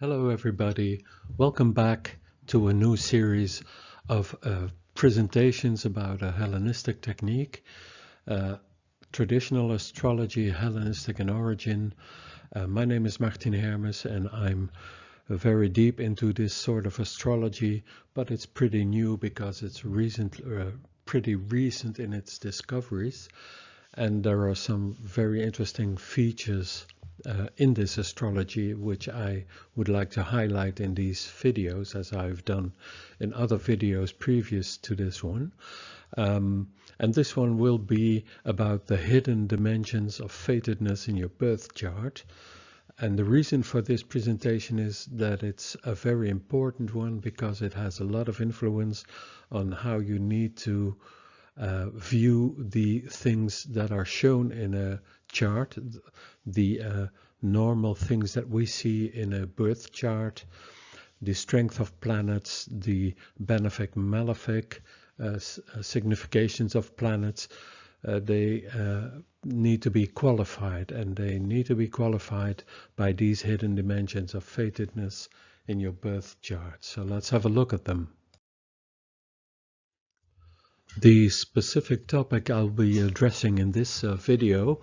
Hello everybody, welcome back to a new series of presentations about a Hellenistic technique, uh, traditional astrology, Hellenistic in origin. My name is Martin Hermes and I'm very deep into this sort of astrology, but it's pretty new because it's pretty recent in its discoveries, and there are some very interesting features in this astrology which I would like to highlight in these videos, as I've done in other videos previous to this one. And this one will be about the hidden dimensions of fatedness in your birth chart. And the reason for this presentation is that it's a very important one because it has a lot of influence on how you need to view the things that are shown in a chart, the normal things that we see in a birth chart, the strength of planets, the benefic, malefic significations of planets. They need to be qualified, and they need to be qualified by these hidden dimensions of fatedness in your birth chart. So let's have a look at them. The specific topic I'll be addressing in this video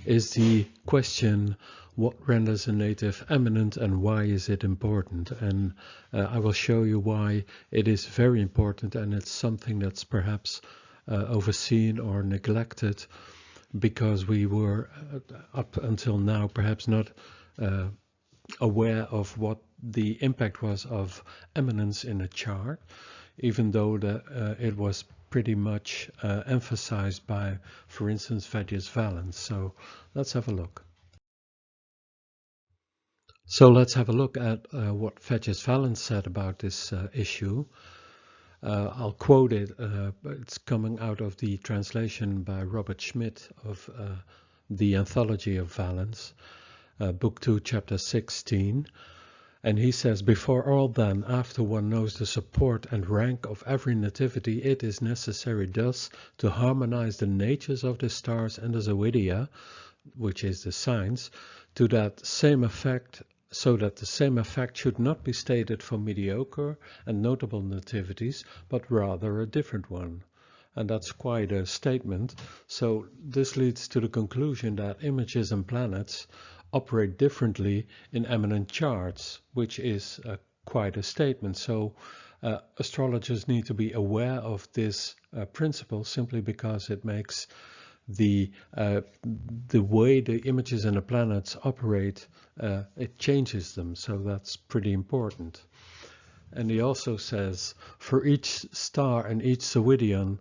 is the question, what renders a native eminent and why is it important? And I will show you why it is very important, and it's something that's perhaps overseen or neglected because we were up until now perhaps not aware of what the impact was of eminence in a chart, even though it was pretty much emphasized by, for instance, Valens. So let's have a look. So let's have a look at what Valens said about this issue. I'll quote it. It's coming out of the translation by Robert Schmidt of the Anthology of Valens, Book 2, Chapter 16. And he says, before all then, after one knows the support and rank of every nativity, it is necessary thus to harmonize the natures of the stars and the zodiac, which is the signs, to that same effect, so that the same effect should not be stated for mediocre and notable nativities, but rather a different one. And that's quite a statement. So this leads to the conclusion that images and planets operate differently in eminent charts, which is quite a statement. So astrologers need to be aware of this principle simply because it makes the way the images and the planets operate, it changes them. So that's pretty important. And he also says, for each star and each zodiac,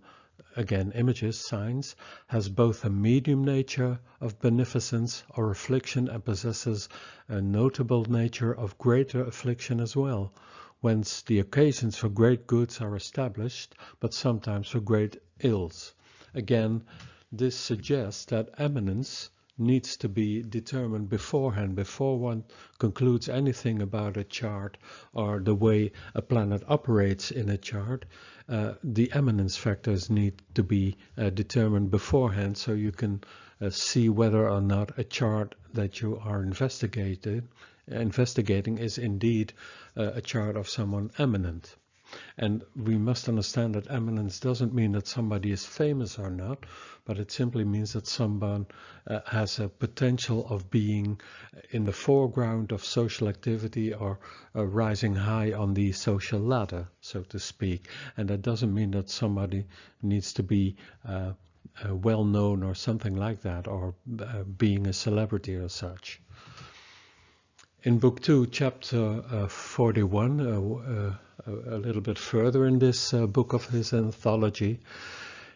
again, images, signs, has both a medium nature of beneficence or affliction and possesses a notable nature of greater affliction as well, whence the occasions for great goods are established, but sometimes for great ills. Again, this suggests that eminence needs to be determined beforehand, before one concludes anything about a chart or the way a planet operates in a chart. The eminence factors need to be determined beforehand, so you can see whether or not a chart that you are investigating is indeed a chart of someone eminent. And we must understand that eminence doesn't mean that somebody is famous or not, but it simply means that someone has a potential of being in the foreground of social activity or rising high on the social ladder, so to speak. And that doesn't mean that somebody needs to be well known or something like that, or being a celebrity or such. In Book 2, Chapter 41, a little bit further in this book of his anthology,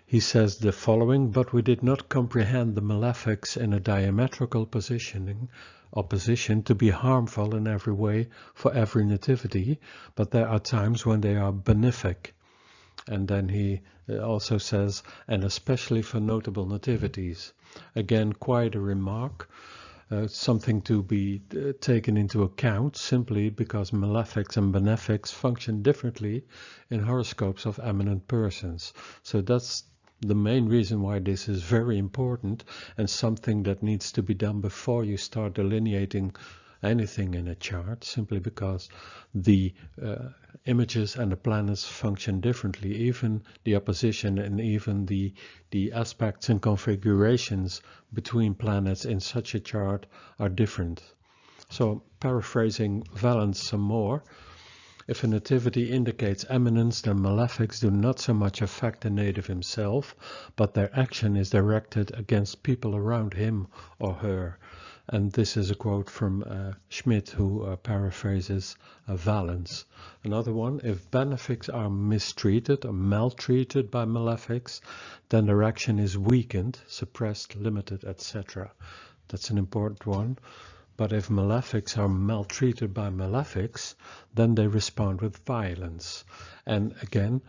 he says the following: but we did not comprehend the malefics in a diametrical opposition to be harmful in every way for every nativity, but there are times when they are benefic. And then he also says, and especially for notable nativities. Again, quite a remark. Something to be taken into account, simply because malefics and benefics function differently in horoscopes of eminent persons. So that's the main reason why this is very important, and something that needs to be done before you start delineating anything in a chart, simply because the images and the planets function differently. Even the opposition and even the aspects and configurations between planets in such a chart are different. So paraphrasing Valens some more, if a nativity indicates eminence, then malefics do not so much affect the native himself, but their action is directed against people around him or her. And this is a quote from Schmidt, who paraphrases Valens. Another one, if benefics are mistreated or maltreated by malefics, then their action is weakened, suppressed, limited, etc. That's an important one. But if malefics are maltreated by malefics, then they respond with violence. And again,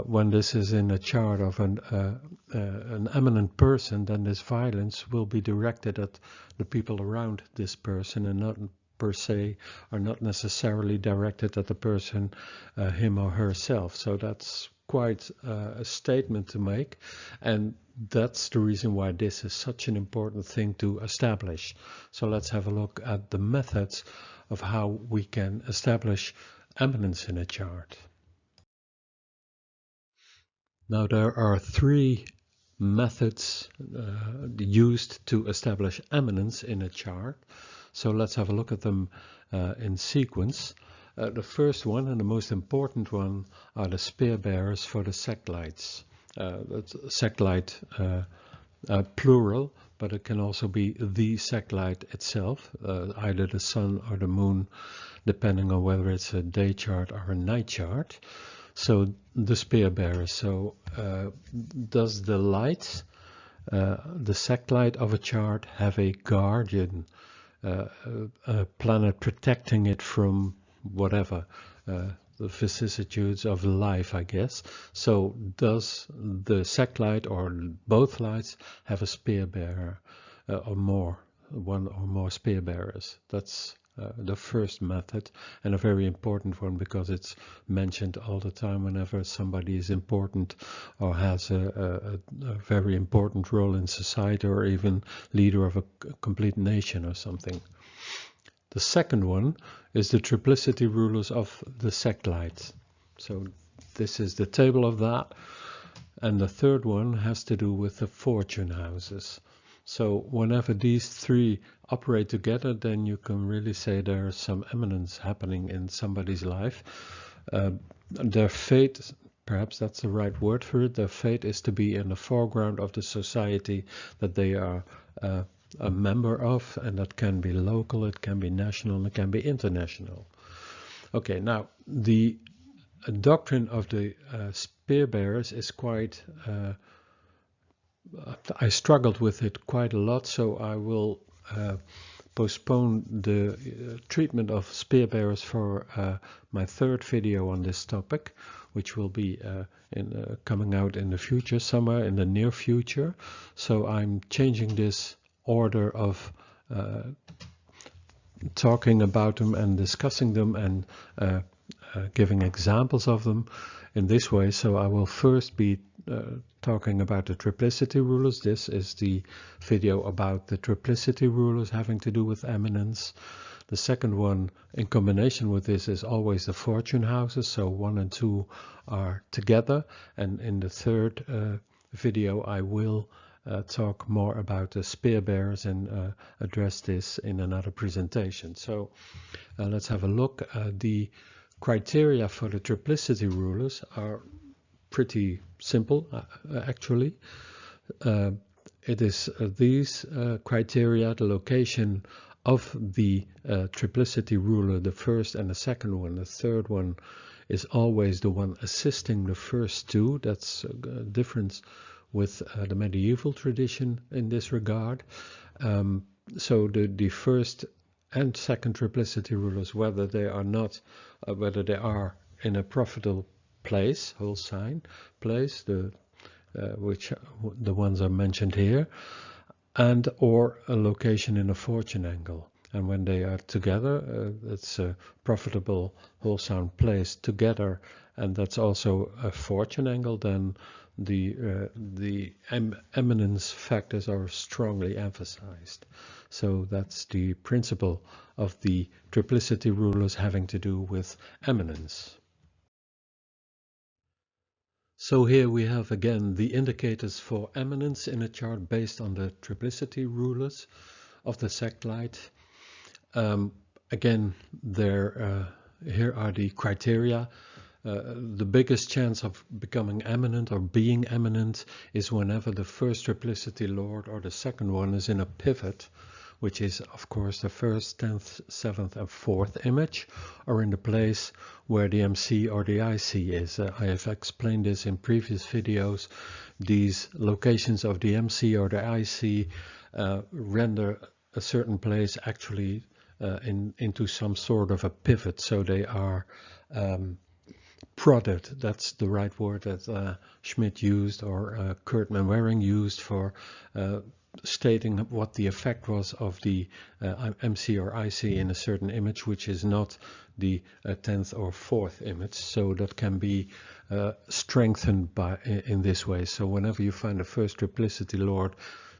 when this is in a chart of an eminent person, then this violence will be directed at the people around this person, and not per se, are not necessarily directed at the person, him or herself. So that's quite a statement to make, and that's the reason why this is such an important thing to establish. So let's have a look at the methods of how we can establish eminence in a chart. Now there are three methods used to establish eminence in a chart. So let's have a look at them in sequence. The first one, and the most important one, are the spear bearers for the sectlights. That's sectlight plural, but it can also be the sectlight itself, either the sun or the moon, depending on whether it's a day chart or a night chart. So the spear bearers. So does the light, the sectlight of a chart, have a guardian, a planet protecting it from whatever, the vicissitudes of life, I guess. So does the sectlight or both lights have a spear bearer, or more, one or more spear bearers? That's the first method, and a very important one, because it's mentioned all the time whenever somebody is important or has a very important role in society, or even leader of a complete nation or something. The second one is the Triplicityrulers of the sectlight. So this is the table of that. And the third one has to do with the fortune houses. So whenever these three operate together, then you can really say there's some eminence happening in somebody's life. Their fate, perhaps that's the right word for it, their fate is to be in the foreground of the society that they are a member of, and that can be local, it can be national, and it can be international. Okay, now the doctrine of the spear bearers is quite, I struggled with it quite a lot, so I will postpone the treatment of spear bearers for my third video on this topic, which will be coming out in the future, somewhere in the near future. So I'm changing this order of talking about them and discussing them and giving examples of them in this way. So I will first be talking about the Triplicityrulers. This is the video about the Triplicityrulers having to do with eminence. The second one, in combination with this, is always the fortune houses. So 1 and 2 are together. And in the third video, I will talk more about the spear bearers and address this in another presentation. So let's have a look. The criteria for the Triplicityrulers are pretty simple, actually. It is these criteria: the location of the Triplicity ruler, the first and the second one. The third one is always the one assisting the first two. That's a difference with the medieval tradition in this regard. So the first and second Triplicity rulers, whether they are not, whether they are in a profitable place, whole sign place, which the ones are mentioned here, and or a location in a fortune angle. And when they are together, it's a profitable whole sound place together, and that's also a fortune angle, then the eminence factors are strongly emphasized. So that's the principle of the triplicity rulers having to do with eminence. So here we have again the indicators for eminence in a chart based on the triplicity rulers of the sect light. Again, here are the criteria. The biggest chance of becoming eminent or being eminent is whenever the first triplicity lord or the second one is in a pivot, which is of course the first, 10th, 7th and 4th image, or in the place where the MC or the IC is. I have explained this in previous videos. These locations of the MC or the IC render a certain place actually into some sort of a pivot, so they are prodded. That's the right word that Schmidt used, or Kurt Manwaring used, for stating what the effect was of the MC or IC in a certain image, which is not the 10th or 4th image. So that can be strengthened in this way. So whenever you find the first triplicity lord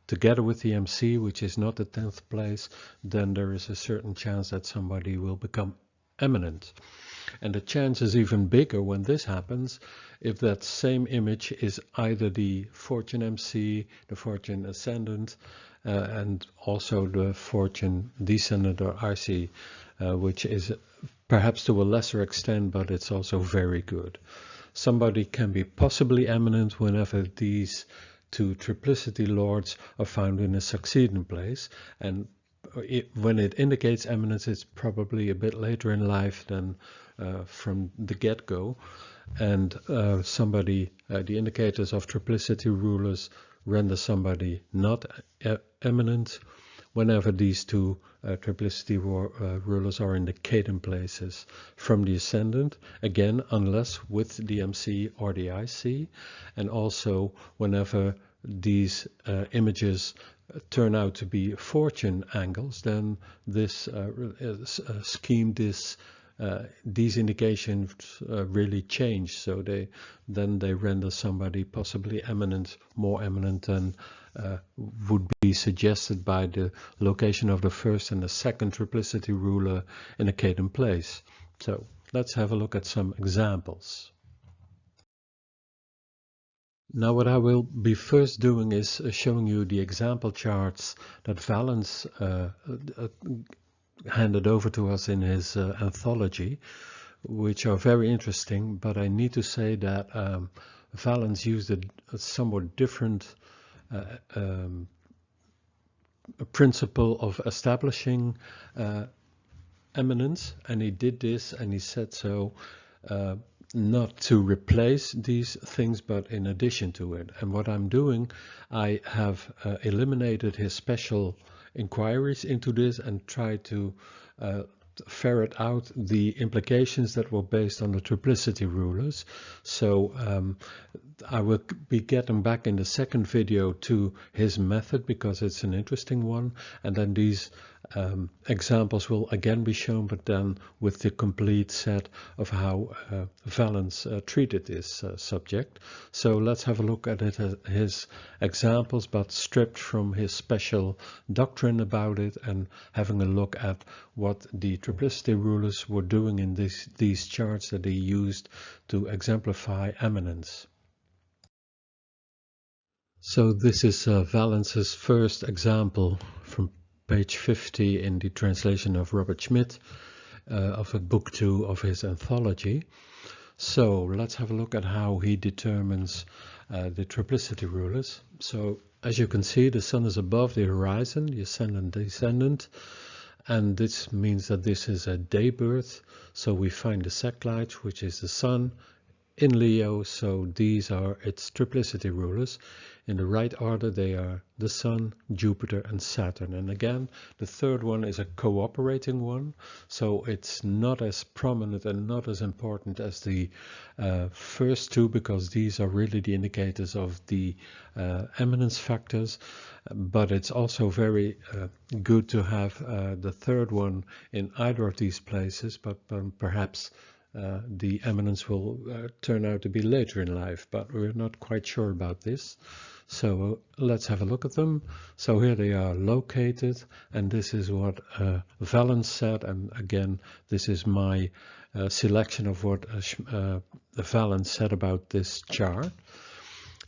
together with the MC, which is not the 10th place, then there is a certain chance that somebody will become eminent. And the chance is even bigger when this happens if that same image is either the fortune MC, the fortune ascendant, and also the fortune descendant or IC, which is perhaps to a lesser extent, but it's also very good. Somebody can be possibly eminent whenever these two triplicity lords are found in a succeeding place, and when it indicates eminence, it's probably a bit later in life than from the get-go. And the indicators of triplicity rulers render somebody not eminent whenever these two triplicity rulers are in the cadent places from the ascendant, again unless with the MC or the IC, and also whenever these images turn out to be fortune angles, then this these indications really change. So they render somebody possibly eminent, more eminent than would be suggested by the location of the first and the second triplicity ruler in a cadent place. So let's have a look at some examples. Now what I will be first doing is showing you the example charts that Valens handed over to us in his anthology, which are very interesting, but I need to say that Valens used a somewhat different principle of establishing eminence, and he did this, and he said so not to replace these things, but in addition to it. And what I'm doing, I have eliminated his special inquiries into this and tried to ferret out the implications that were based on the triplicity rulers. So I will be getting back in the second video to his method because it's an interesting one, and then these examples will again be shown, but then with the complete set of how Valens treated this subject. So let's have a look at it, his examples, but stripped from his special doctrine about it, and having a look at what the triplicity rulers were doing in these charts that he used to exemplify eminence. So this is Valens's first example from page 50 in the translation of Robert Schmidt of book 2 of his anthology. So let's have a look at how he determines the triplicity rulers. So as you can see, the sun is above the horizon, the ascendant descendant, and this means that this is a day birth. So we find the sect light, which is the sun, in Leo, so these are its triplicity rulers. In the right order they are the Sun, Jupiter and Saturn. And again, the third one is a cooperating one, so it's not as prominent and not as important as the first two, because these are really the indicators of the eminence factors. But it's also very good to have the third one in either of these places, but perhaps the eminence will turn out to be later in life, but we're not quite sure about this. So let's have a look at them. So here they are located, and this is what Valens said, and again this is my selection of what Valens said about this chart.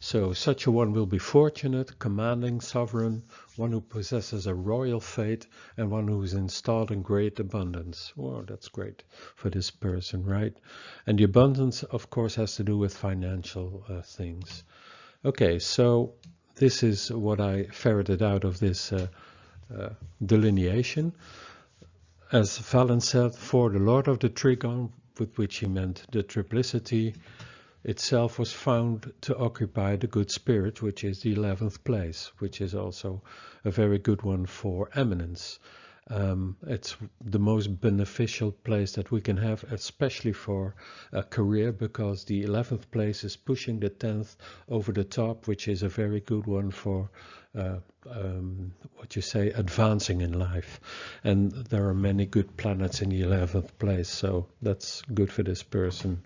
So such a one will be fortunate, commanding, sovereign, one who possesses a royal fate, and one who is installed in great abundance. Wow, that's great for this person, right? And the abundance, of course, has to do with financial things. Okay, so this is what I ferreted out of this delineation. As Valens said, for the Lord of the Trigon, with which he meant the Triplicity, itself was found to occupy the good spirit, which is the 11th place, which is also a very good one for eminence. It's the most beneficial place that we can have, especially for a career, because the 11th place is pushing the 10th over the top, which is a very good one for what you say, advancing in life. And there are many good planets in the 11th place, so that's good for this person.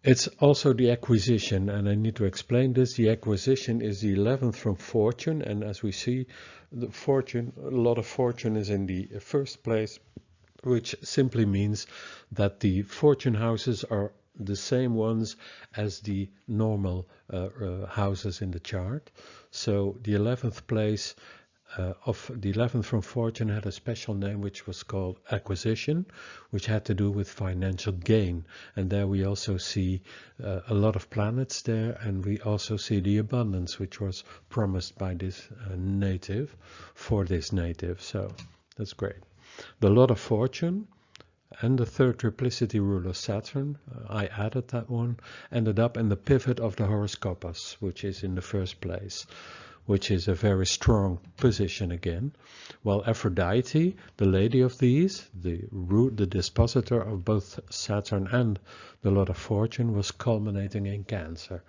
It's also the acquisition, and I need to explain this. The acquisition is the 11th from fortune, and as we see, the fortune, a lot of fortune is in the first place, which simply means that the fortune houses are the same ones as the normal houses in the chart. So the 11th place of the 11th from fortune had a special name which was called acquisition, which had to do with financial gain. And there we also see a lot of planets there, and we also see the abundance which was promised by this native for this native. So that's great. The lot of fortune and the third triplicity ruler Saturn, I added that one, ended up in the pivot of the horoscopus, which is in the first place, which is a very strong position again. While Aphrodite, the lady of these, the dispositor of both Saturn and the lot of fortune, was culminating in Cancer.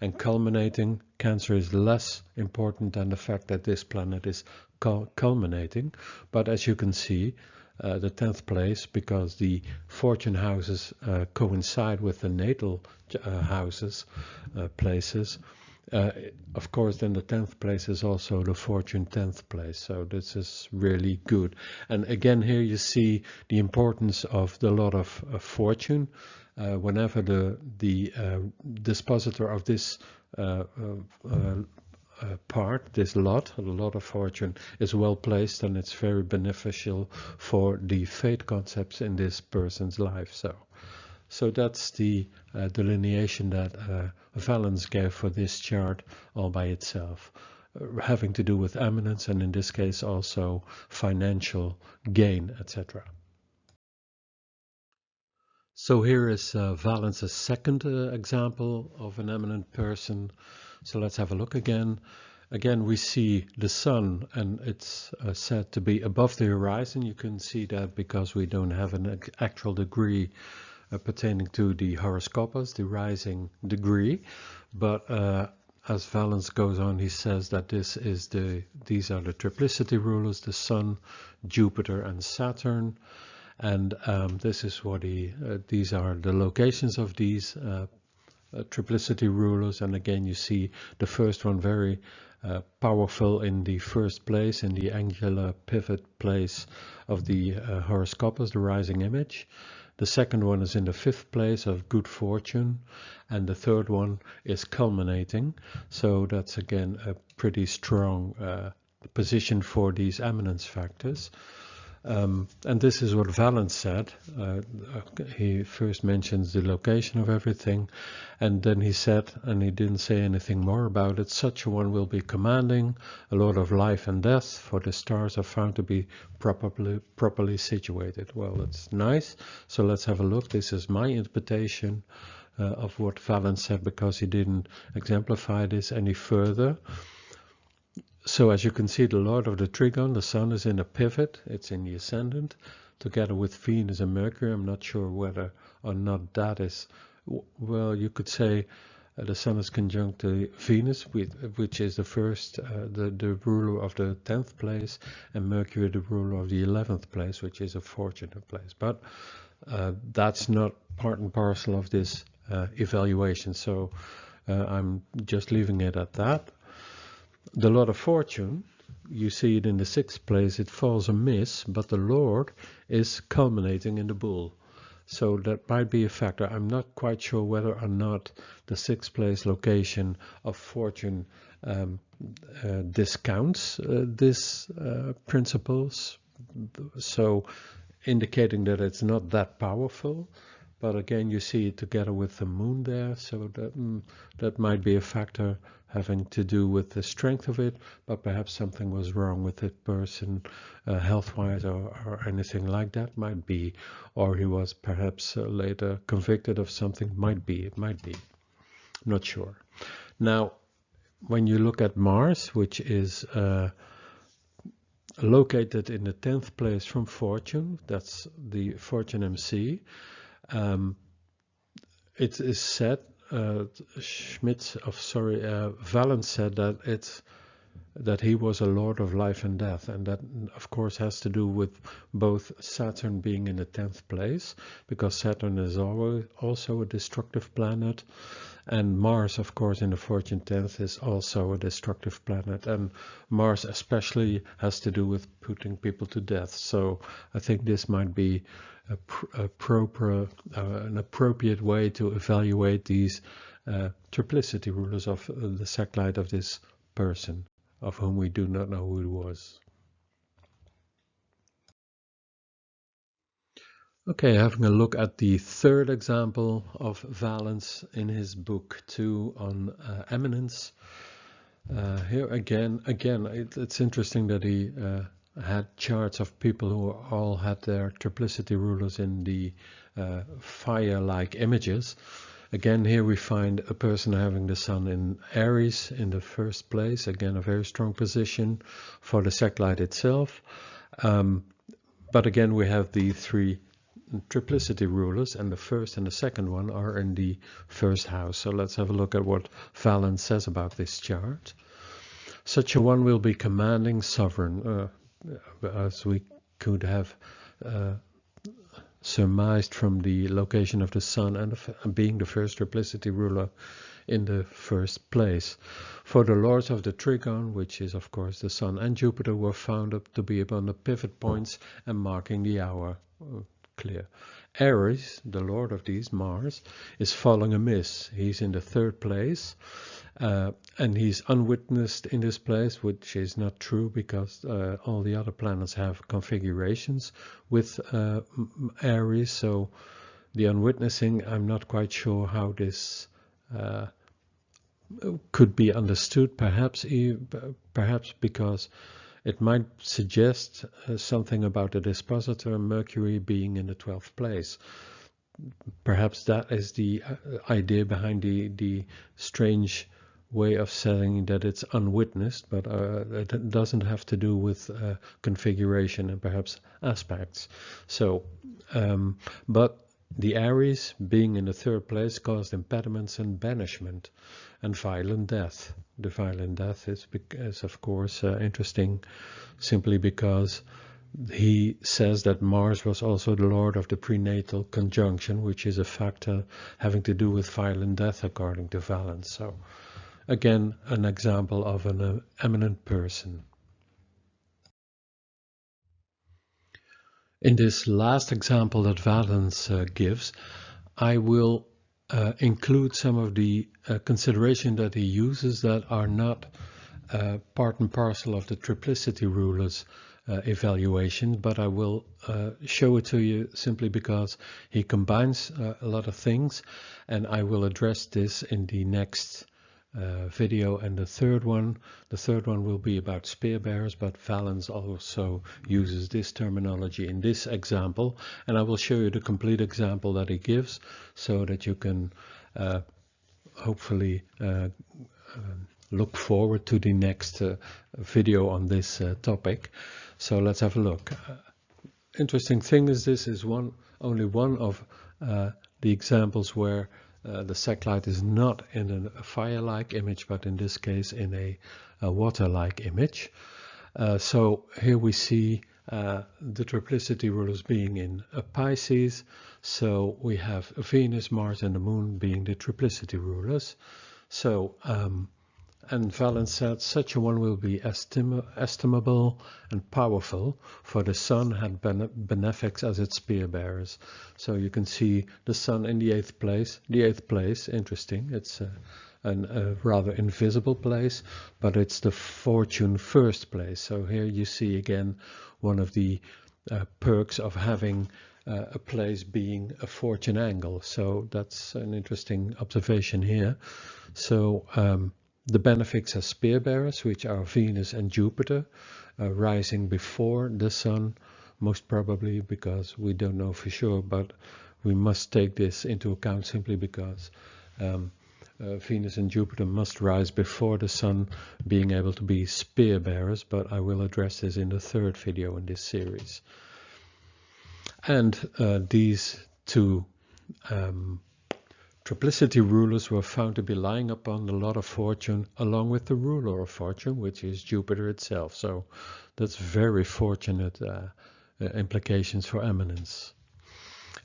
And culminating, Cancer is less important than the fact that this planet is culminating. But as you can see, the 10th place, because the fortune houses coincide with the natal houses, places, of course, then the 10th place is also the fortune 10th place. So this is really good. And again, here you see the importance of the lot of fortune. Whenever the dispositor of this part, this lot, a lot of fortune, is well placed, and it's very beneficial for the fate concepts in this person's life. So that's the delineation that Valens gave for this chart all by itself, having to do with eminence, and in this case also financial gain, etc. So here is Valens' second example of an eminent person. So let's have a look again. Again, we see the sun, and it's said to be above the horizon. You can see that because we don't have an actual degree pertaining to the horoscopus, the rising degree. But as Valens goes on, he says that these are the Triplicityrulers, the Sun, Jupiter, and Saturn. And this is what these are the locations of these Triplicityrulers. And again, you see the first one very powerful in the first place, in the angular pivot place of the horoscopus, the rising image. The second one is in the 5th place of good fortune, and the third one is culminating. So that's again a pretty strong position for these eminence factors. And this is what Valens said. He first mentions the location of everything, and then he said, and he didn't say anything more about it, such a one will be commanding, a lord of life and death, for the stars are found to be properly situated. Well, that's nice. So let's have a look. This is my interpretation of what Valens said, because he didn't exemplify this any further. So as you can see, the Lord of the Trigon, the Sun, is in a pivot. It's in the ascendant, together with Venus and Mercury. I'm not sure whether or not that is, well, you could say the Sun is conjunct to Venus, which is the first, the ruler of the 10th place, and Mercury the ruler of the 11th place, which is a fortunate place. But that's not part and parcel of this evaluation, so I'm just leaving it at that. The Lord of Fortune, you see it in the 6th place, it falls amiss, but the Lord is culminating in the Bull. So that might be a factor. I'm not quite sure whether or not the 6th place location of Fortune discounts these principles, so indicating that it's not that powerful. But again, you see it together with the moon there, so that might be a factor having to do with the strength of it, but perhaps something was wrong with that person health-wise or anything like that, might be. Or he was perhaps later convicted of something, might be, it might be, not sure. Now, when you look at Mars, which is located in the 10th place from Fortune, that's the Fortune MC, it is said, Valens said that he was a lord of life and death, and that of course has to do with both Saturn being in the 10th place, because Saturn is also a destructive planet, and Mars, of course, in the Fortune 10th is also a destructive planet, and Mars especially has to do with putting people to death. So I think this might be an appropriate way to evaluate these triplicity rulers of the satellite of this person, of whom we do not know who it was. Okay, having a look at the third example of Valens in his book 2 on Eminence. Here again, it's interesting that he had charts of people who all had their triplicity rulers in the fire-like images. Again, here we find a person having the Sun in Aries in the 1st place. Again, a very strong position for the satellite itself. But again, we have the 3 triplicity rulers, and the 1st and the 2nd one are in the 1st house. So let's have a look at what Valens says about this chart. Such a one will be commanding, sovereign, as we could have surmised from the location of the Sun and being the 1st triplicity ruler in the 1st place. For the lords of the Trigon, which is of course the Sun and Jupiter, were found up to be upon the pivot points and marking the hour. Clear. Aries, the lord of these, Mars, is falling amiss. He's in the 3rd place, and he's unwitnessed in this place, which is not true because all the other planets have configurations with Aries. So the unwitnessing, I'm not quite sure how this could be understood. Perhaps because it might suggest something about the dispositor Mercury being in the 12th place. Perhaps that is the idea behind the strange way of saying that it's unwitnessed, but it doesn't have to do with configuration and perhaps aspects. So, but the Aries being in the 3rd place caused impediments and banishment and violent death. The violent death is of course interesting simply because he says that Mars was also the lord of the prenatal conjunction, which is a factor having to do with violent death according to Valens. So again, an example of an eminent person. In this last example that Valens gives, I will include some of the consideration that he uses that are not part and parcel of the triplicity rulers evaluation, but I will show it to you simply because he combines a lot of things, and I will address this in the next video. And the third one will be about spear bearers, but Valens also uses this terminology in this example, and I will show you the complete example that he gives so that you can hopefully look forward to the next video on this topic. So let's have a look. Interesting thing is this is only one of the examples where The sect light is not in a fire-like image, but in this case in a water-like image. So here we see the triplicity rulers being in a Pisces. So we have Venus, Mars, and the Moon being the triplicity rulers. So, and Valens said, such a one will be estimable and powerful, for the Sun had benefics as its spear bearers. So you can see the Sun in the 8th place. The 8th place, interesting, it's a rather invisible place, but it's the fortune 1st place. So here you see again one of the perks of having a place being a fortune angle. So that's an interesting observation here. So the benefics as spear bearers, which are Venus and Jupiter, rising before the Sun, most probably, because we don't know for sure, but we must take this into account simply because Venus and Jupiter must rise before the Sun, being able to be spear bearers, but I will address this in the 3rd video in this series. And these two triplicity rulers were found to be lying upon the lot of fortune along with the ruler of fortune, which is Jupiter itself. So that's very fortunate implications for eminence.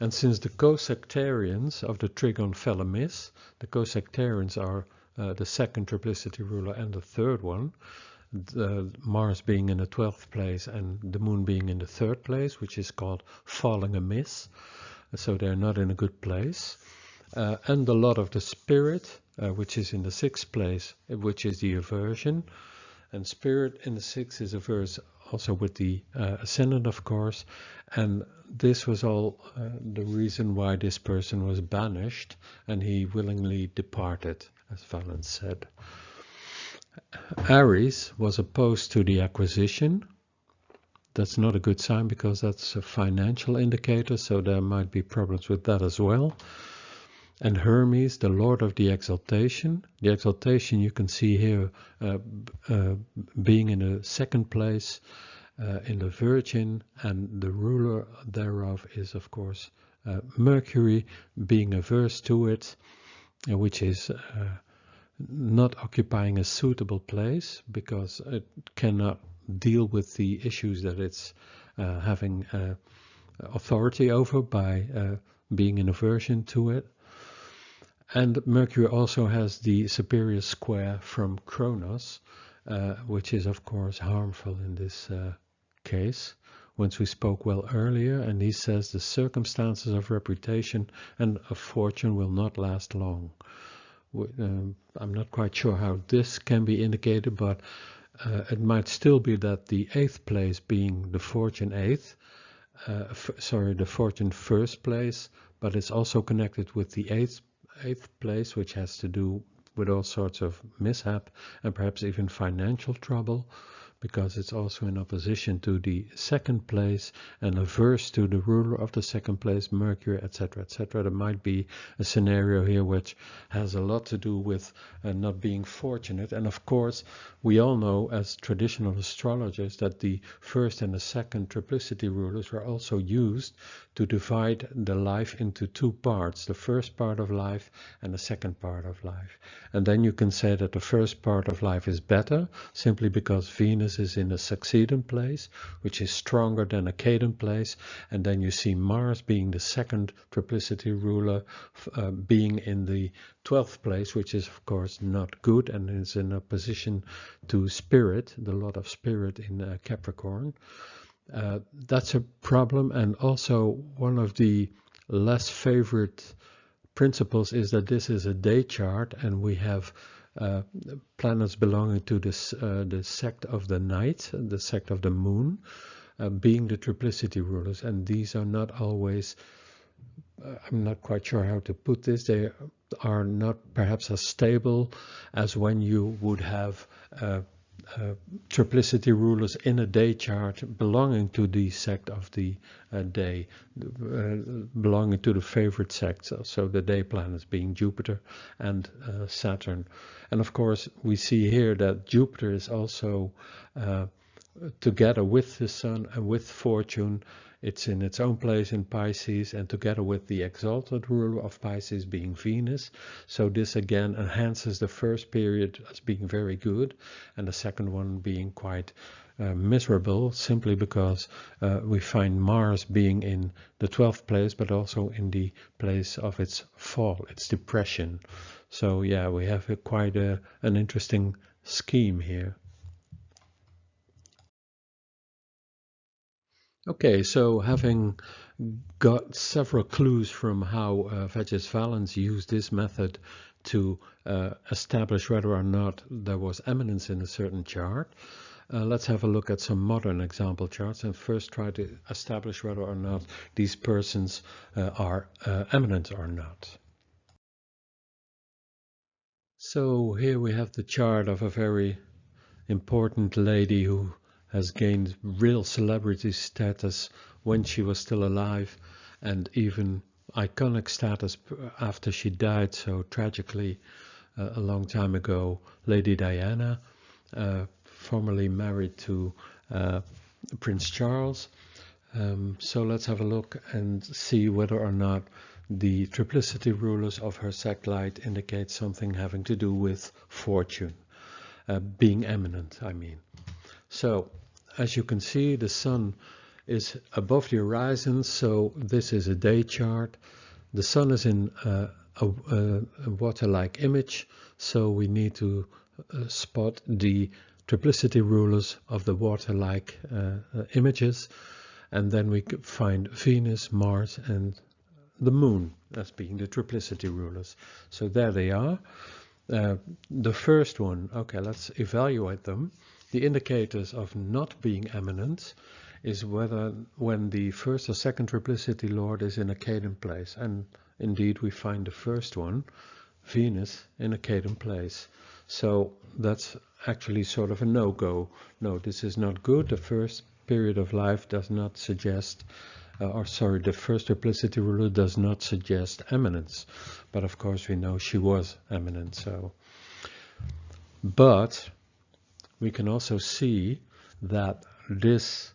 And since the co-sectarians of the trigon fell amiss, the co-sectarians are the 2nd triplicity ruler and the 3rd one, Mars being in the 12th place and the Moon being in the 3rd place, which is called falling amiss. So they're not in a good place. And the lot of the Spirit, which is in the 6th place, which is the aversion. And Spirit in the 6th is averse also with the ascendant, of course. And this was all the reason why this person was banished, and he willingly departed, as Valens said. Aries was opposed to the acquisition. That's not a good sign because that's a financial indicator, so there might be problems with that as well. And Hermes, the Lord of the Exaltation. The Exaltation you can see here being in the 2nd place in the Virgin, and the ruler thereof is of course Mercury, being averse to it, which is not occupying a suitable place because it cannot deal with the issues that it's having authority over by being in aversion to it. And Mercury also has the superior square from Kronos, which is of course harmful in this case. Once we spoke well earlier, and he says the circumstances of reputation and of fortune will not last long. I'm not quite sure how this can be indicated, but it might still be that the 8th place being the fortune 8th, the fortune 1st place, but it's also connected with the 8th place, which has to do with all sorts of mishap and perhaps even financial trouble, because it's also in opposition to the 2nd place and averse to the ruler of the 2nd place, Mercury, etc., etc. There might be a scenario here which has a lot to do with not being fortunate. And of course, we all know as traditional astrologers that the 1st and the 2nd triplicity rulers were also used to divide the life into 2 parts, the 1st part of life and the 2nd part of life. And then you can say that the 1st part of life is better simply because Venus is in a succedent place, which is stronger than a cadent place, and then you see Mars being the 2nd triplicity ruler being in the 12th place, which is of course not good and is in opposition to Spirit, the lot of Spirit in Capricorn. That's a problem, and also one of the less favorite principles is that this is a day chart and we have planets belonging to this, the sect of the night, the sect of the moon, being the triplicity rulers, and these are not always, I'm not quite sure how to put this, they are not perhaps as stable as when you would have triplicity rulers in a day chart belonging to the sect of the day, belonging to the favorite sects, so the day planets being Jupiter and Saturn. And of course we see here that Jupiter is also together with the Sun and with fortune it's in its own place in Pisces, and together with the exalted ruler of Pisces being Venus. So this again enhances the first period as being very good, and the second one being quite miserable, simply because we find Mars being in the 12th place, but also in the place of its fall, its depression. So yeah, we have quite an interesting scheme here. Okay, so having got several clues from how Veges Valens used this method to establish whether or not there was eminence in a certain chart, let's have a look at some modern example charts and first try to establish whether or not these persons are eminent or not. So here we have the chart of a very important lady who has gained real celebrity status when she was still alive, and even iconic status after she died so tragically a long time ago, Lady Diana, formerly married to Prince Charles. So let's have a look and see whether or not the triplicity rulers of her sect indicate something having to do with fortune, being eminent, I mean. So as you can see, the sun is above the horizon, so this is a day chart. The sun is in a water-like image, so we need to spot the triplicity rulers of the water-like images, and then we find Venus, Mars, and the moon as being the triplicity rulers. So there they are. The first one, okay, let's evaluate them. The indicators of not being eminent is whether when the first or second triplicity lord is in a cadent place, and indeed we find the first one, Venus, in a cadent place. So that's actually sort of a no-go. No, this is not good. The first period of life does not suggest, the first triplicity ruler does not suggest eminence. But of course we know she was eminent. So, but we can also see that this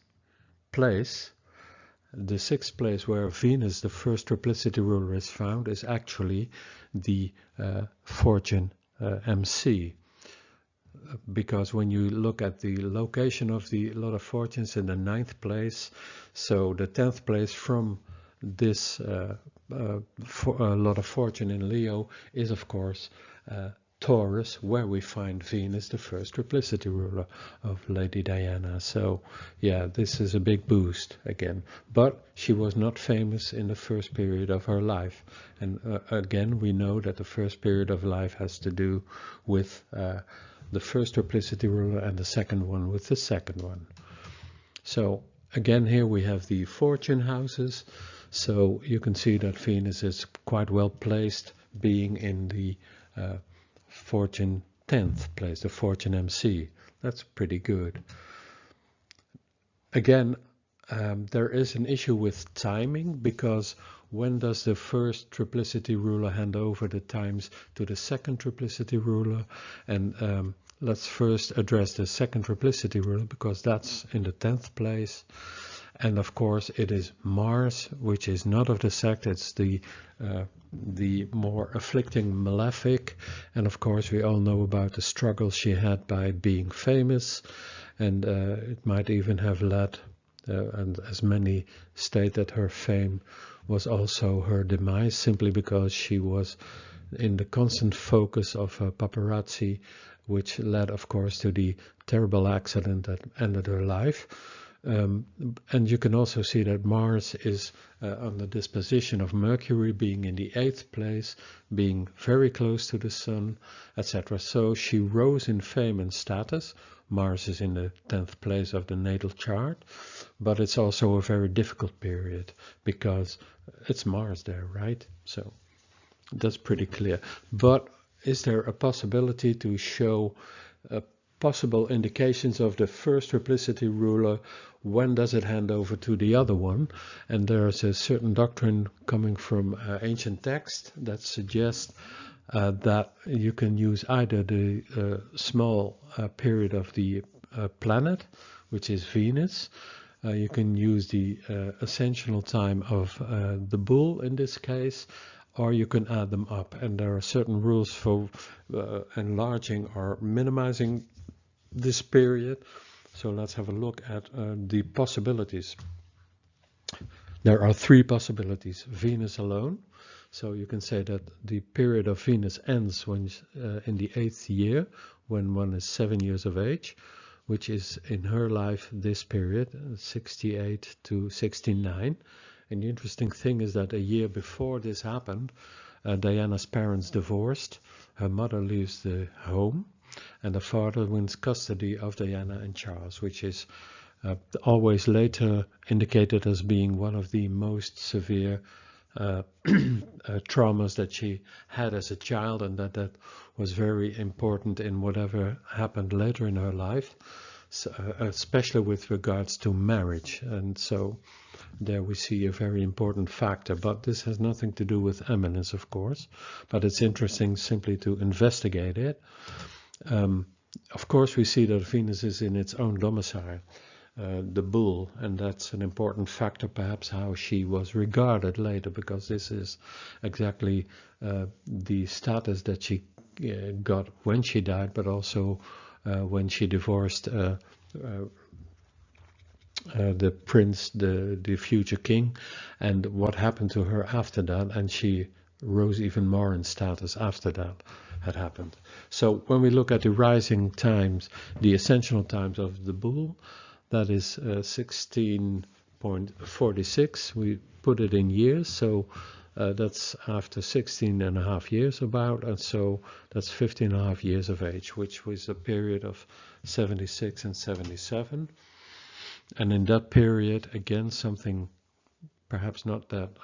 place, the sixth place where Venus, the first triplicity ruler, is found, is actually the fortune MC. Because when you look at the location of the lot of fortunes in the 9th place, so the 10th place from this lot of fortune in Leo is of course Taurus, where we find Venus, the first triplicity ruler of Lady Diana. So yeah, this is a big boost again, but she was not famous in the first period of her life, and again we know that the first period of life has to do with the first triplicity ruler and the second one with the second one. So again, here we have the fortune houses, so you can see that Venus is quite well placed, being in the fortune 10th place, the fortune MC. That's pretty good. Again, there is an issue with timing, because when does the first triplicity ruler hand over the times to the second triplicity ruler? And let's first address the second triplicity ruler, because that's in the 10th place. And of course it is Mars, which is not of the sect, it's the more afflicting malefic. And of course we all know about the struggle she had by being famous, and it might even have led, and as many state, that her fame was also her demise, simply because she was in the constant focus of paparazzi, which led of course to the terrible accident that ended her life. And you can also see that Mars is on the disposition of Mercury, being in the 8th place, being very close to the Sun, etc. So she rose in fame and status. Mars is in the 10th place of the natal chart, but it's also a very difficult period because it's Mars there, right? So that's pretty clear. But is there a possibility to show possible indications of the first triplicity ruler? When does it hand over to the other one? And there's a certain doctrine coming from ancient text that suggests that you can use either the small period of the planet, which is Venus, You can use the ascensional time of the bull in this case, or you can add them up. And there are certain rules for enlarging or minimizing this period. So let's have a look at the possibilities. There are three possibilities. Venus alone. So you can say that the period of Venus ends when in the 8th year, when one is 7 years of age, which is in her life this period, 68 to 69. And the interesting thing is that a year before this happened, Diana's parents divorced, her mother leaves the home, and the father wins custody of Diana and Charles, which is always later indicated as being one of the most severe traumas that she had as a child, and that was very important in whatever happened later in her life, so, especially with regards to marriage. And so there we see a very important factor, but this has nothing to do with eminence, of course, but it's interesting simply to investigate it. Of course, we see that Venus is in its own domicile, the bull, and that's an important factor, perhaps how she was regarded later, because this is exactly the status that she got when she died, but also when she divorced the prince, the future king, and what happened to her after that, and she rose even more in status after that had happened. So when we look at the rising times, the ascensional times of the bull, that is 16.46. We put it in years, so that's after 16.5 years about, and so that's 15.5 years of age, which was a period of 76 and 77. And in that period, again, something perhaps not that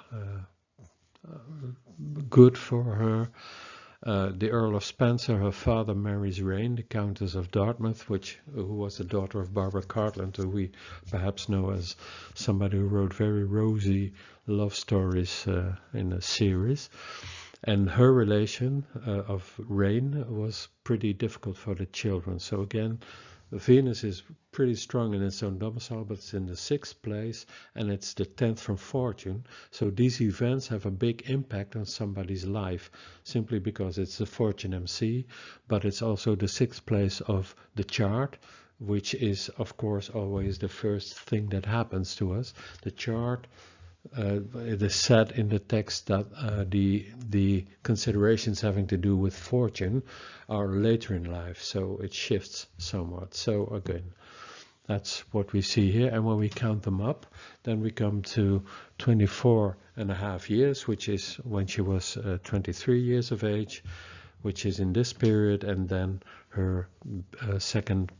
good for her. The Earl of Spencer, her father, marries Rain, the Countess of Dartmouth, who was the daughter of Barbara Cartland, who we perhaps know as somebody who wrote very rosy love stories in a series. And her relation of Rain was pretty difficult for the children. So again, Venus is pretty strong in its own domicile, but it's in the 6th place, and it's the 10th from fortune. So these events have a big impact on somebody's life, simply because it's the fortune MC, but it's also the 6th place of the chart, which is, of course, always the first thing that happens to us. The chart, it is said in the text that the considerations having to do with fortune are later in life, so it shifts somewhat. So again, that's what we see here, and when we count them up, then we come to 24.5 years, which is when she was 23 years of age, which is in this period, and then her second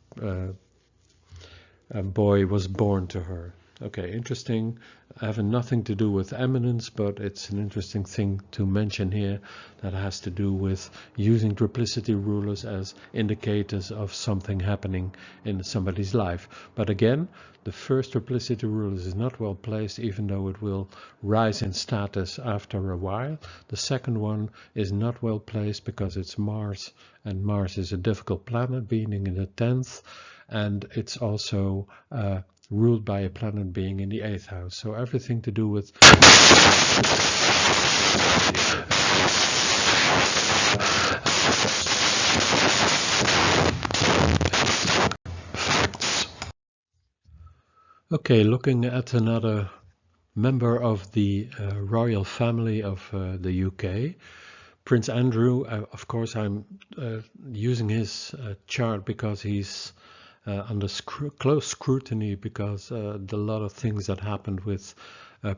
boy was born to her. Okay, interesting, having nothing to do with eminence, but it's an interesting thing to mention here that has to do with using triplicity rulers as indicators of something happening in somebody's life. But again, the first triplicity rulers is not well placed, even though it will rise in status after a while. The second one is not well placed because it's Mars, and Mars is a difficult planet, being in the 10th, and it's also ruled by a planet being in the 8th house. So everything to do with Okay, looking at another member of the royal family of the UK, Prince Andrew. Of course, I'm using his chart because he's under close scrutiny, because a lot of things that happened with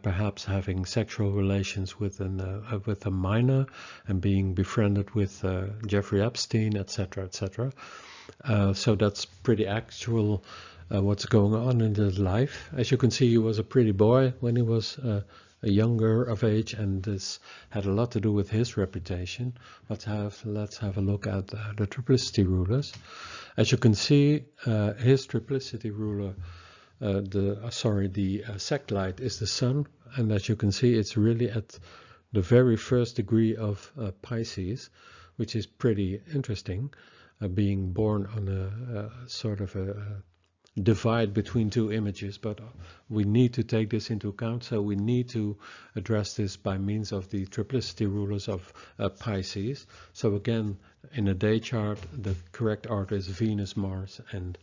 perhaps having sexual relations with a minor and being befriended with Jeffrey Epstein, etc., etc. So that's pretty actual what's going on in his life. As you can see, he was a pretty boy when he was a younger of age, and this had a lot to do with his reputation. Let's have a look at the triplicity rulers. As you can see, his triplicity ruler, the sect light is the sun, and as you can see, it's really at the very first degree of Pisces, which is pretty interesting, being born on a sort of a divide between two images, but we need to take this into account, so we need to address this by means of the triplicity rulers of Pisces. So again, in a day chart, the correct order is Venus, Mars, and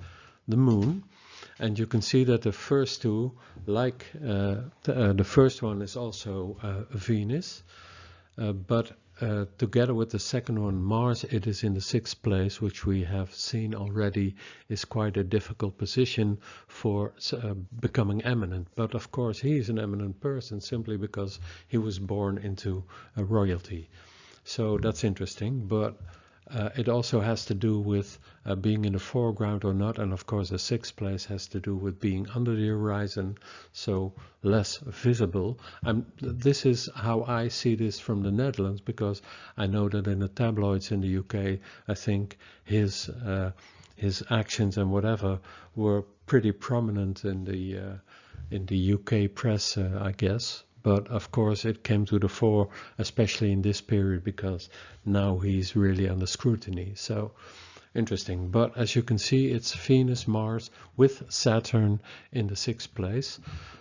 the Moon. And you can see that the first two, like the first one is also Venus, but together with the second one, Mars, it is in the 6th place, which we have seen already is quite a difficult position for becoming eminent. But of course, he is an eminent person simply because he was born into royalty. So that's interesting. But it also has to do with being in the foreground or not, and of course the 6th place has to do with being under the horizon, so less visible. This is how I see this from the Netherlands, because I know that in the tabloids in the UK, I think his actions and whatever were pretty prominent in the UK press, I guess. But of course it came to the fore, especially in this period, because now he's really under scrutiny. So interesting. But as you can see, it's Venus, Mars with Saturn in the 6th place.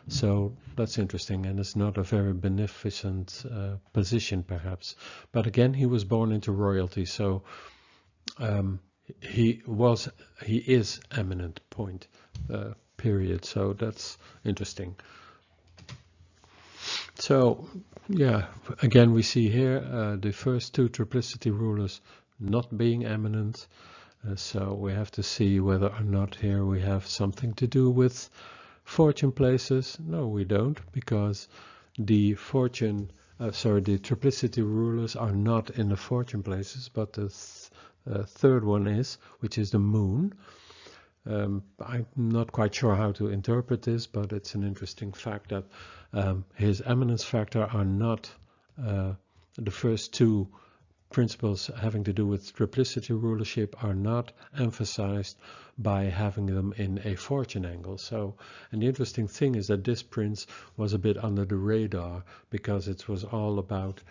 So that's interesting, and it's not a very beneficent position perhaps. But again, he was born into royalty, so he is eminent point, period. So that's interesting. So yeah, again we see here the first two triplicity rulers not being eminent, so we have to see whether or not here we have something to do with fortune places. No, we don't, because the the triplicity rulers are not in the fortune places, but the third one is, which is the Moon. I'm not quite sure how to interpret this, but it's an interesting fact that his eminence factor are not the first two principles having to do with triplicity rulership are not emphasized by having them in a fortune angle. So, and the interesting thing is that this prince was a bit under the radar, because it was all about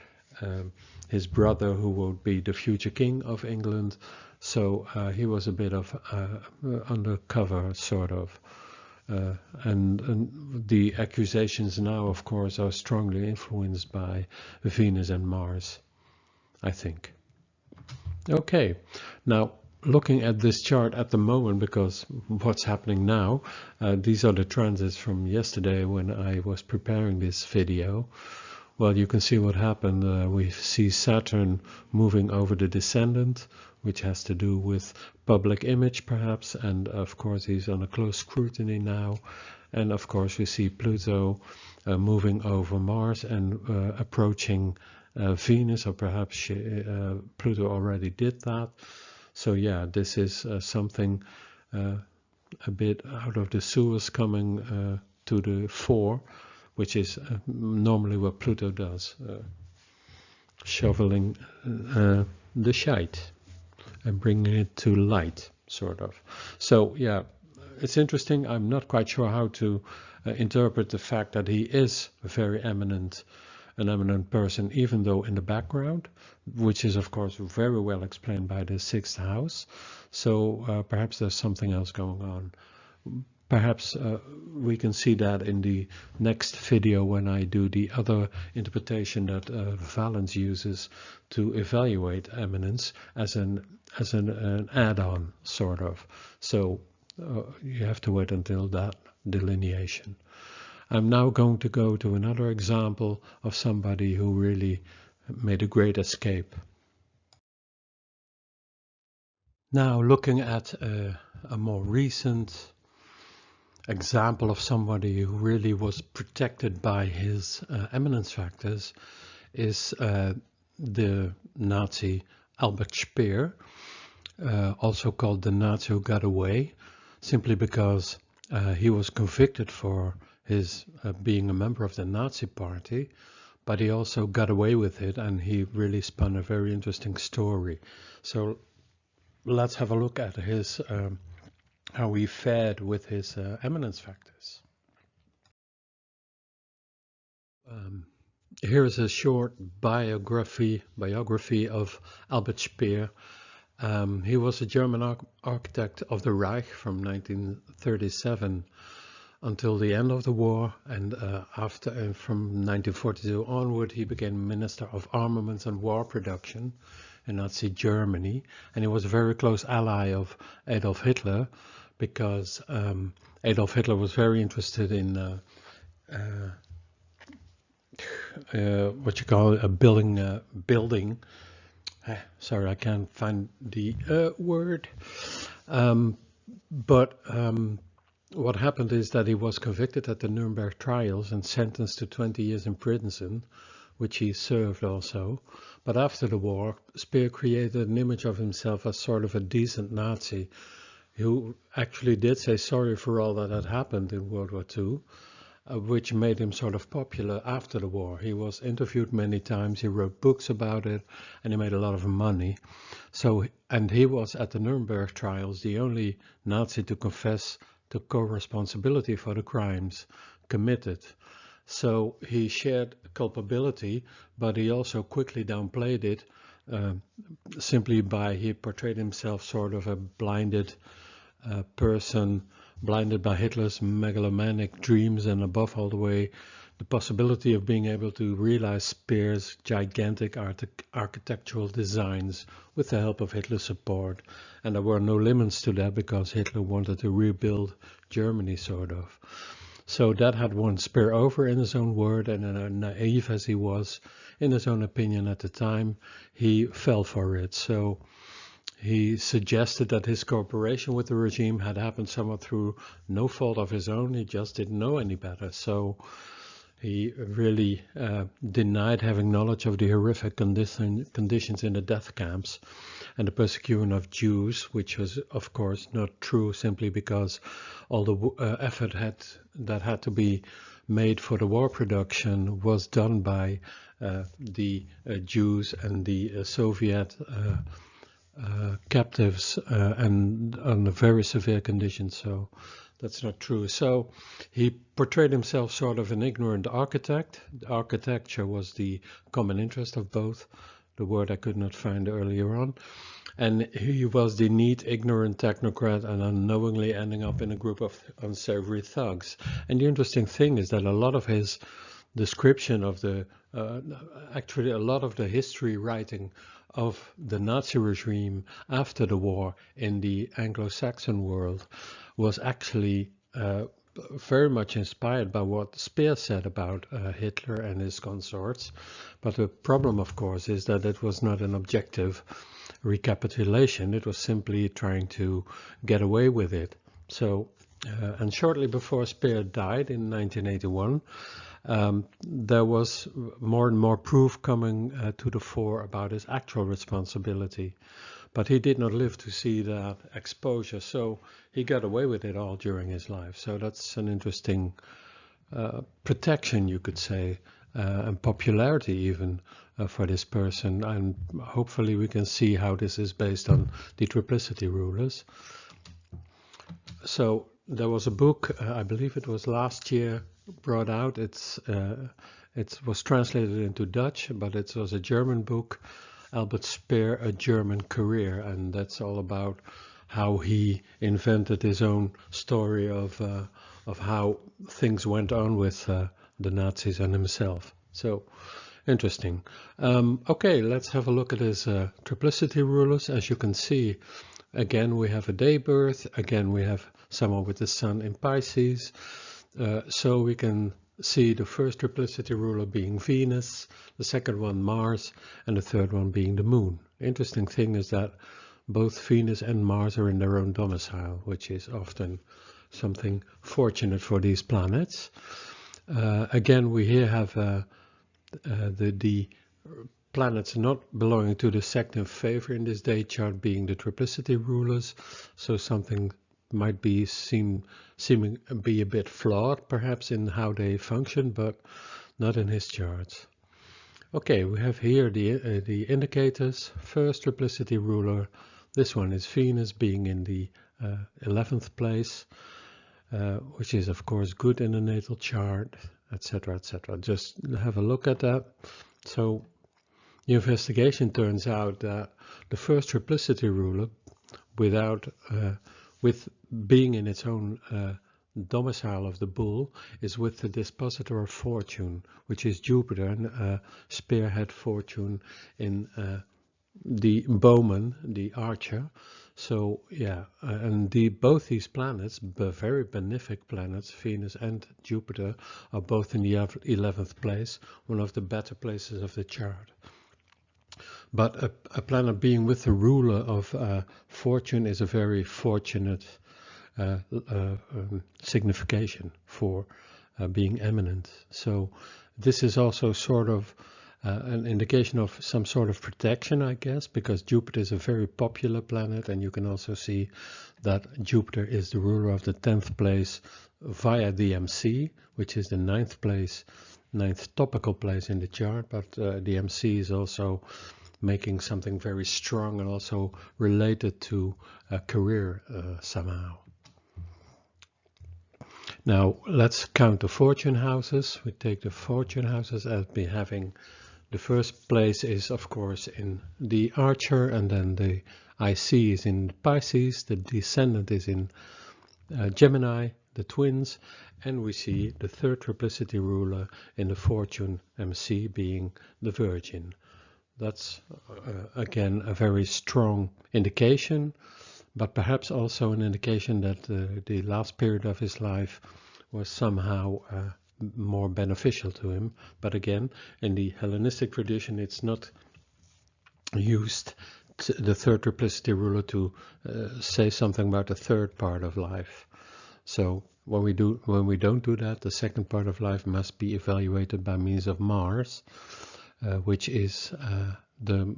his brother who would be the future king of England. So he was a bit of undercover, sort of. And the accusations now, of course, are strongly influenced by Venus and Mars, I think. Okay, now looking at this chart at the moment, because what's happening now, these are the transits from yesterday when I was preparing this video. Well, you can see what happened. We see Saturn moving over the descendant, which has to do with public image perhaps, and of course he's under close scrutiny now. And of course we see Pluto moving over Mars and approaching Venus, or perhaps Pluto already did that. So yeah, this is something a bit out of the sewers coming to the fore, which is normally what Pluto does, shoveling the shite and bringing it to light, sort of. So yeah, it's interesting. I'm not quite sure how to interpret the fact that he is very eminent, an eminent person, even though in the background, which is of course very well explained by the 6th house. So perhaps there's something else going on. Perhaps we can see that in the next video when I do the other interpretation that Valens uses to evaluate eminence as an add-on, sort of. So you have to wait until that delineation. I'm now going to go to another example of somebody who really made a great escape. Now looking at a more recent example of somebody who really was protected by his eminence factors is the Nazi Albert Speer, also called the Nazi who got away, simply because he was convicted for his being a member of the Nazi party, but he also got away with it, and he really spun a very interesting story. So let's have a look at his how he fared with his eminence factors. Here is a short biography of Albert Speer. He was a German architect of the Reich from 1937 until the end of the war, and from 1942 onward, he became Minister of Armaments and War Production in Nazi Germany, and he was a very close ally of Adolf Hitler, because Adolf Hitler was very interested in what you call a building. Sorry, I can't find the word. But what happened is that he was convicted at the Nuremberg trials and sentenced to 20 years in prison, which he served also. But after the war, Speer created an image of himself as sort of a decent Nazi who actually did say sorry for all that had happened in World War II, which made him sort of popular after the war. He was interviewed many times, he wrote books about it, and he made a lot of money. And he was at the Nuremberg trials the only Nazi to confess to co-responsibility for the crimes committed. So he shared culpability, but he also quickly downplayed it, simply by he portrayed himself sort of a blinded person, blinded by Hitler's megalomaniac dreams, and above all the possibility of being able to realize Speer's gigantic architectural designs with the help of Hitler's support. And there were no limits to that because Hitler wanted to rebuild Germany, sort of. So that had won Speer over, in his own word, and naive as he was, in his own opinion at the time, he fell for it. So he suggested that his cooperation with the regime had happened somewhat through no fault of his own. He just didn't know any better. So he really denied having knowledge of the horrific conditions in the death camps and the persecution of Jews, which was, of course, not true, simply because all the effort that had to be made for the war production was done by the Jews and the Soviet captives, and under very severe conditions. So that's not true. So he portrayed himself sort of an ignorant architect. Architecture was the common interest of both, the word I could not find earlier on. And he was the neat, ignorant technocrat, and unknowingly ending up in a group of unsavory thugs. And the interesting thing is that a lot of his description of actually a lot of the history writing of the Nazi regime after the war in the Anglo-Saxon world was actually very much inspired by what Speer said about Hitler and his consorts. But the problem, of course, is that it was not an objective recapitulation. It was simply trying to get away with it. So, and shortly before Speer died in 1981, there was more and more proof coming to the fore about his actual responsibility. But he did not live to see that exposure, so he got away with it all during his life. So that's an interesting protection, you could say, and popularity even for this person. And hopefully we can see how this is based on the Triplicityrulers. So there was a book, I believe it was last year, brought out. It was translated into Dutch, but it was a German book, Albert Speer, A German Career, and that's all about how he invented his own story of how things went on with the Nazis and himself. So interesting. Okay, let's have a look at his Triplicityrulers. As you can see, again we have a day birth, again we have someone with the sun in Pisces. So we can see the first Triplicity ruler being Venus, the second one Mars, and the third one being the Moon. Interesting thing is that both Venus and Mars are in their own domicile, which is often something fortunate for these planets. Again, we here have the planets not belonging to the sect in favor in this day chart being the Triplicity rulers, so something might be seeming be a bit flawed perhaps in how they function, but not in his charts. Okay, we have here the indicators. First Triplicity ruler, this one is Venus, being in the 11th place, which is of course good in the natal chart, etc., etc. Just have a look at that. So The investigation turns out that the first triplicity ruler, with being in its own domicile of the bull, is with the dispositor of fortune, which is Jupiter, and Speer had fortune in the bowman, the archer. So yeah, and both these planets, very benefic planets, Venus and Jupiter, are both in the 11th place, one of the better places of the chart. But a planet being with the ruler of fortune is a very fortunate signification for being eminent. So this is also sort of an indication of some sort of protection, I guess, because Jupiter is a very popular planet, and you can also see that Jupiter is the ruler of the 10th place via the MC, which is the 9th place, 9th topical place in the chart, but the MC is also making something very strong and also related to a career somehow. Now let's count the fortune houses. We take the fortune houses as being having the first place is of course in the Archer, and then the IC is in Pisces, the descendant is in Gemini, the twins, and we see the third triplicity ruler in the fortune MC being the Virgin. That's again a very strong indication, but perhaps also an indication that the last period of his life was somehow more beneficial to him. But again, in the Hellenistic tradition, it's not used the third triplicity ruler to say something about the third part of life. So when we don't do that, the second part of life must be evaluated by means of Mars, which is the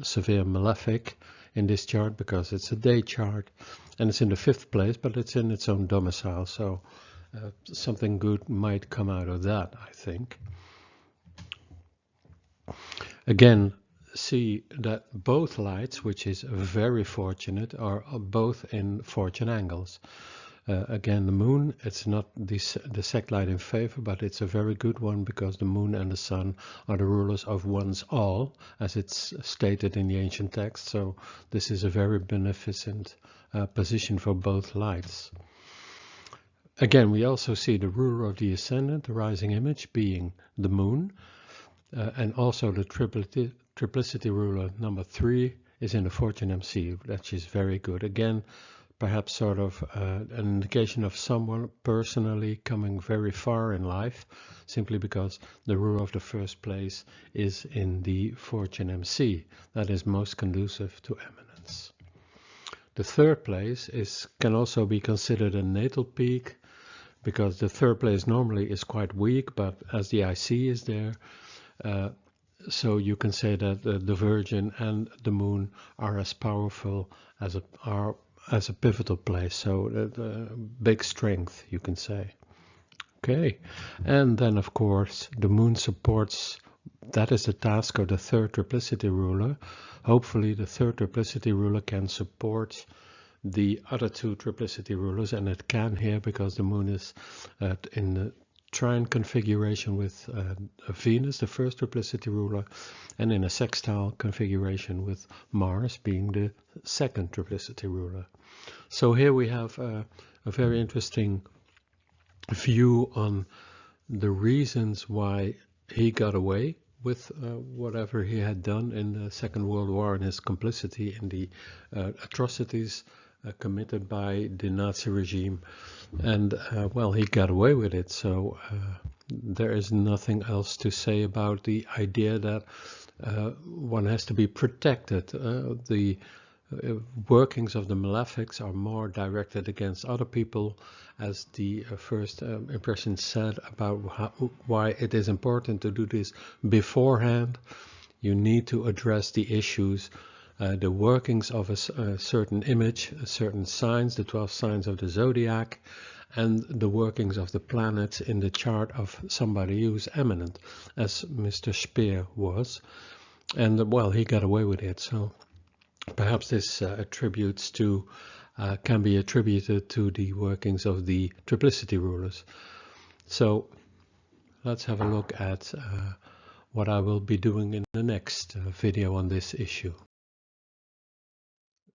severe malefic in this chart, because it's a day chart and it's in the 5th place, but it's in its own domicile, so something good might come out of that, I think. Again, see that both lights, which is very fortunate, are both in fortune angles. Again, the moon, it's not the sect light in favor, but it's a very good one, because the moon and the sun are the rulers of one's all, as it's stated in the ancient text. So this is a very beneficent position for both lights. Again, we also see the ruler of the ascendant, the rising image, being the moon, and also the triplicity ruler number 3 is in the fortune MC, which is very good. Again, perhaps sort of an indication of someone personally coming very far in life, simply because the ruler of the first place is in the fortune MC. That is most conducive to eminence. The third place can also be considered a natal peak, because the third place normally is quite weak, but as the IC is there, so you can say that the Virgin and the Moon are as powerful as a pivotal place, so the big strength, you can say. Okay, and then of course the Moon supports, that is the task of the third triplicity ruler. Hopefully the third triplicity ruler can support the other two triplicity rulers, and it can here because the Moon is in the trine configuration with Venus, the first triplicity ruler, and in a sextile configuration with Mars being the second triplicity ruler. So here we have a very interesting view on the reasons why he got away with whatever he had done in the Second World War, and his complicity in the atrocities committed by the Nazi regime. And well, he got away with it, so there is nothing else to say about the idea that one has to be protected. The workings of the malefics are more directed against other people, as the first impression said about why it is important to do this beforehand. You need to address the issues, the workings of a certain image, certain signs, the 12 signs of the zodiac, and the workings of the planets in the chart of somebody who's eminent, as Mr. Speer was. And well, he got away with it, so perhaps this can be attributed to the workings of the triplicity rulers. So let's have a look at what I will be doing in the next video on this issue.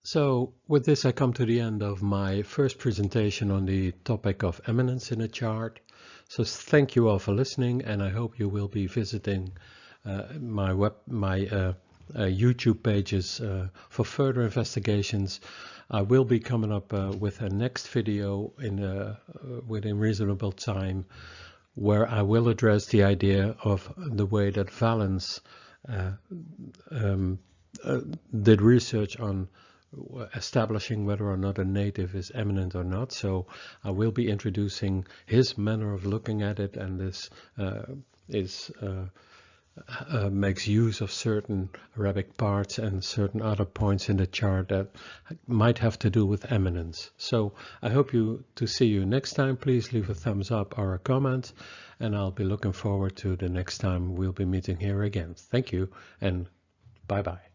So with this I come to the end of my first presentation on the topic of eminence in a chart. So thank you all for listening, and I hope you will be visiting my YouTube pages for further investigations. I will be coming up with a next video within reasonable time, where I will address the idea of the way that Valens did research on establishing whether or not a native is eminent or not. So I will be introducing his manner of looking at it, and this makes use of certain Arabic parts and certain other points in the chart that might have to do with eminence. So I hope to see you next time. Please leave a thumbs up or a comment, and I'll be looking forward to the next time we'll be meeting here again. Thank you, and bye-bye.